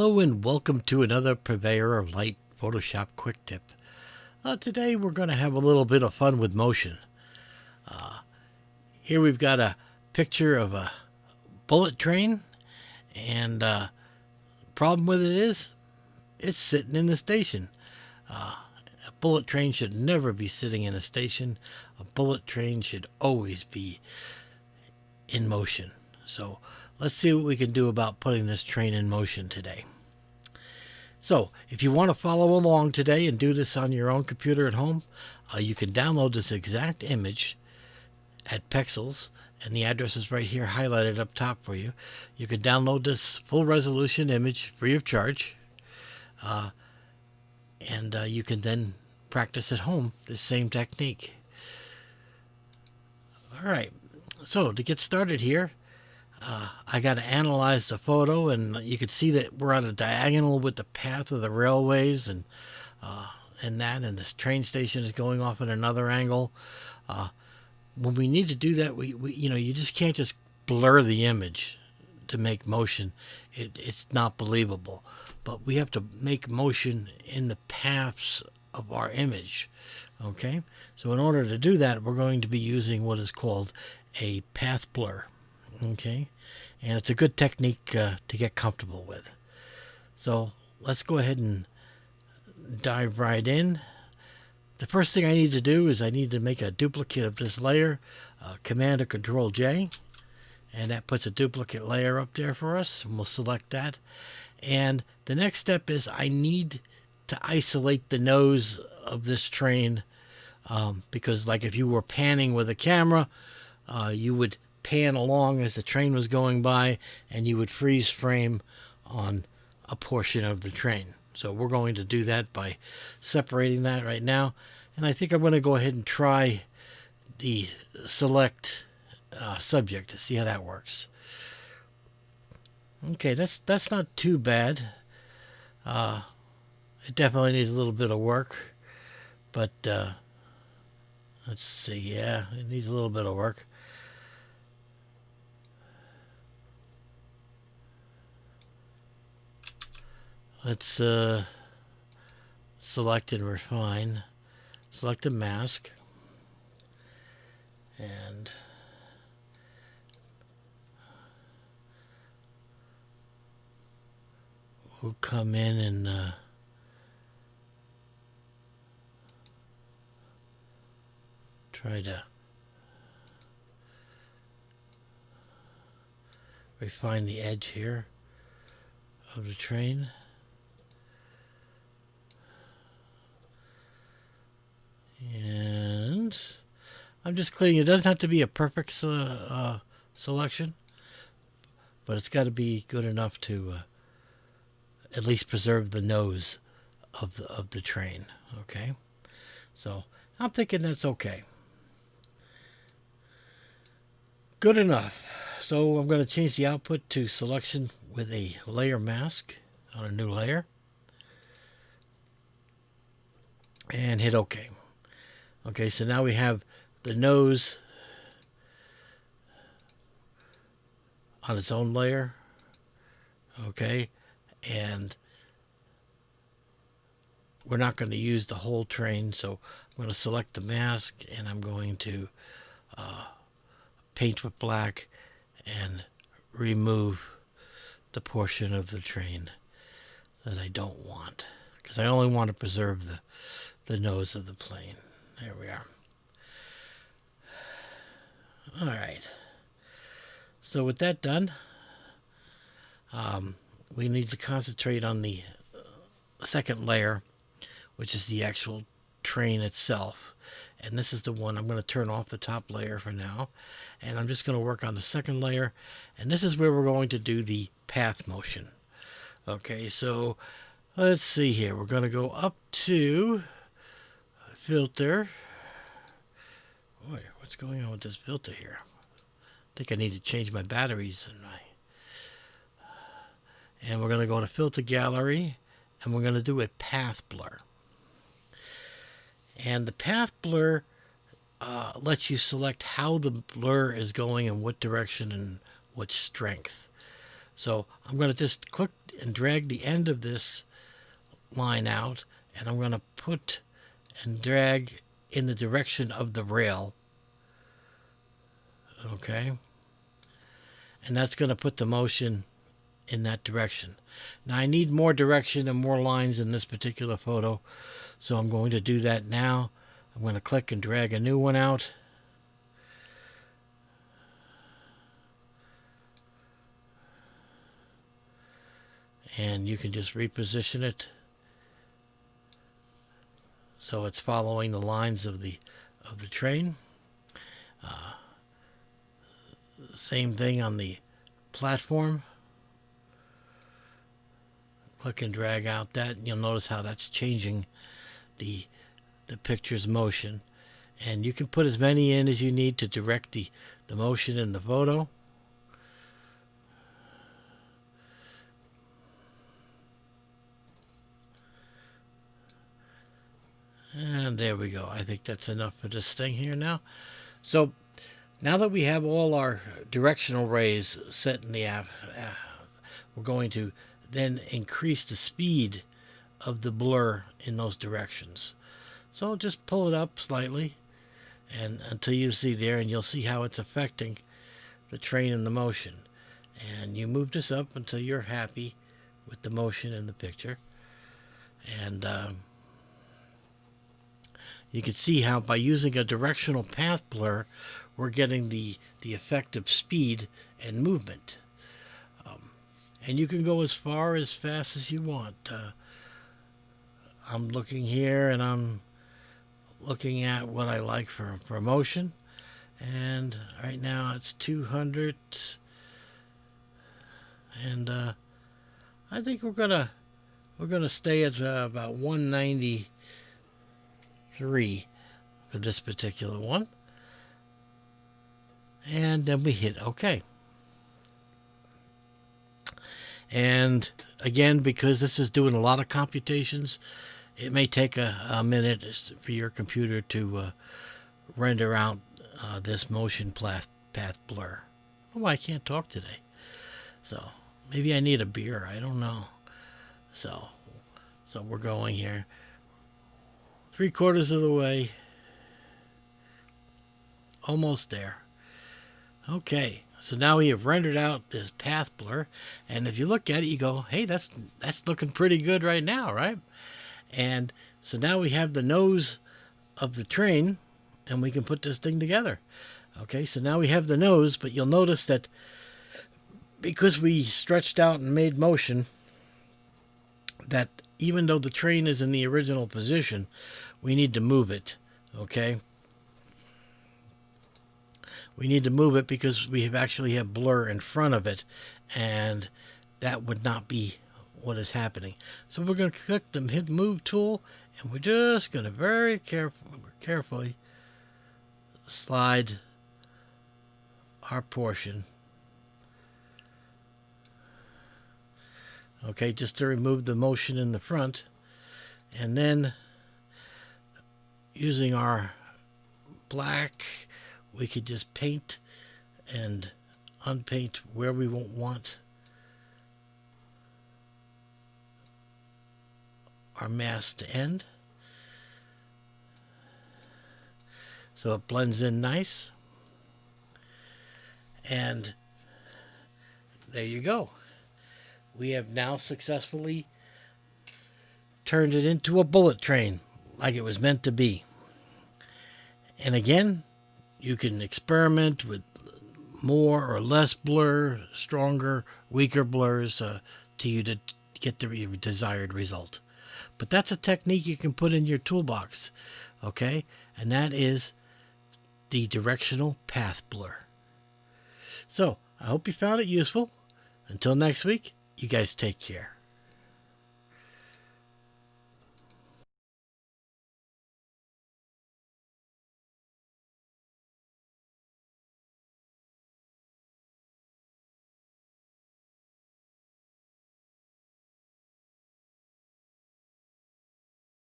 Hello and welcome to another Purveyor of Light Photoshop Quick Tip. Today we're going to have a little bit of fun with motion. Here we've got a picture of a bullet train, and problem with it is it's sitting in the station. A bullet train should never be sitting in a station. A bullet train should always be in motion. So let's see what we can do about putting this train in motion today. So if you want to follow along today and do this on your own computer at home, you can download this exact image at Pexels, and the address is right here highlighted up top for you. You can download this full resolution image free of charge, and you can then practice at home this same technique. All right, so to get started here, I got to analyze the photo, and you can see that we're on a diagonal with the path of the railways, and this train station is going off at another angle. When we need to do that, we you just can't just blur the image to make motion. It's not believable. But we have to make motion in the paths of our image. Okay, so in order to do that, we're going to be using what is called a path blur. Okay, and it's a good technique to get comfortable with. So let's go ahead and dive right in. The first thing I need to do is I need to make a duplicate of this layer. Command or Control J, and that puts a duplicate layer up there for us, and we'll select that. And the next step is I need to isolate the nose of this train, because like if you were panning with a camera, you would pan along as the train was going by, and you would freeze frame on a portion of the train. So we're going to do that by separating that right now. And I think I'm going to go ahead and try the select subject to see how that works. Okay, that's not too bad. It definitely needs a little bit of work, but let's see. Yeah, it needs a little bit of work. Let's select and refine. Select a mask. And we'll come in and try to refine the edge here of the train. And I'm just cleaning. It doesn't have to be a perfect selection, but it's got to be good enough to at least preserve the nose of the train. Okay, so I'm thinking that's okay. Good enough. So I'm going to change the output to selection with a layer mask on a new layer, and hit OK. Okay, so now we have the nose on its own layer. Okay, and we're not going to use the whole train, so I'm going to select the mask, and I'm going to paint with black and remove the portion of the train that I don't want, because I only want to preserve the nose of the plane. There we are. All right. So with that done, we need to concentrate on the second layer, which is the actual train itself. And this is the one I'm going to turn off the top layer for now. And I'm just going to work on the second layer. And this is where we're going to do the path motion. Okay, so let's see here. We're going to go up to filter. Boy, what's going on with this filter here? I think I need to change my batteries and we're going to go to filter gallery, and we're going to do a path blur. And the path blur lets you select how the blur is going and what direction and what strength. So I'm going to just click and drag the end of this line out, and I'm going to put and drag in the direction of the rail. Okay. And that's going to put the motion in that direction. Now I need more direction and more lines in this particular photo, so I'm going to do that now. I'm going to click and drag a new one out. And you can just reposition it so it's following the lines of the train. Same thing on the platform. Click and drag out that, and you'll notice how that's changing the picture's motion. And you can put as many in as you need to direct the motion in the photo. And there we go. I think that's enough for this thing here now. So now that we have all our directional rays set in the app, we're going to then increase the speed of the blur in those directions. So just pull it up slightly and until you see there, and you'll see how it's affecting the train and the motion. And you move this up until you're happy with the motion in the picture. And you can see how by using a directional path blur, we're getting the effect of speed and movement. And you can go as fast as you want. I'm looking here and I'm looking at what I like for motion. And right now it's 200. And I think we're gonna stay at about 193 for this particular one. And then we hit OK. And again, because this is doing a lot of computations, it may take a minute for your computer to render out this motion path blur. Oh, I can't talk today. So maybe I need a beer. I don't know. So we're going here. 3/4 of the way. Almost there. Okay, so now we have rendered out this path blur, and if you look at it, you go, hey, that's looking pretty good right now, right? And so now we have the nose of the train, and we can put this thing together. Okay, so now we have the nose, but you'll notice that because we stretched out and made motion, that even though the train is in the original position, we need to move it, okay? We need to move it because we actually have blur in front of it, and that would not be what is happening. So we're going to click the hit move tool, and we're just going to very carefully slide our portion. Okay, just to remove the motion in the front, and then using our black, we could just paint and unpaint where we won't want our mask to end. So it blends in nice. And there you go. We have now successfully turned it into a bullet train like it was meant to be. And again, you can experiment with more or less blur, stronger, weaker blurs to get the desired result. But that's a technique you can put in your toolbox, okay? And that is the directional path blur. So, I hope you found it useful. Until next week, you guys take care.